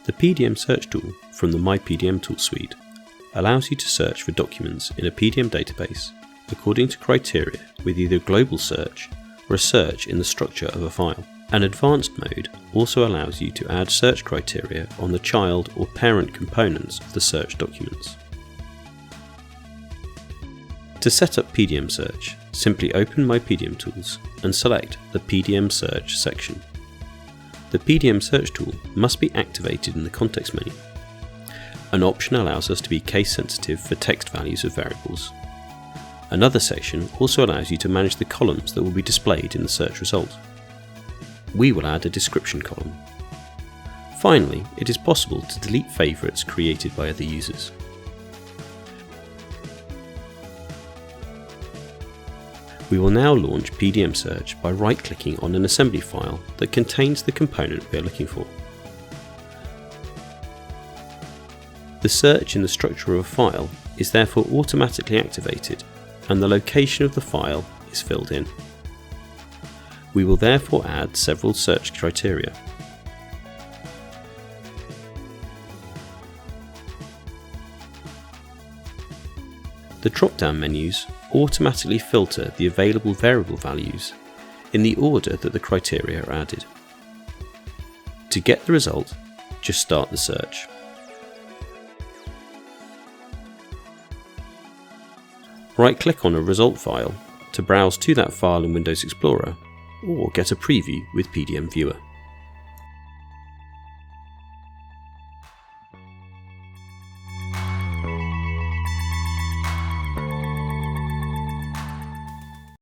The PDM search tool from the myPDMtools suite allows you to search for documents in a PDM database according to criteria with either global search or a search in the structure of a file. An advanced mode also allows you to add search criteria on the child or parent components of the search documents. To set up PDM search, simply open myPDMtools and select the PDM search section. The PDM search tool must be activated in the context menu. An option allows us to be case sensitive for text values of variables. Another section also allows you to manage the columns that will be displayed in the search result. We will add a description column. Finally, it is possible to delete favourites created by other users. We will now launch PDM search by right-clicking on an assembly file that contains the component we are looking for. The search in the structure of a file is therefore automatically activated and the location of the file is filled in. We will therefore add several search criteria. The drop-down menus automatically filter the available variable values in the order that the criteria are added. To get the result, just start the search. Right-click on a result file to browse to that file in Windows Explorer or get a preview with PDM Viewer.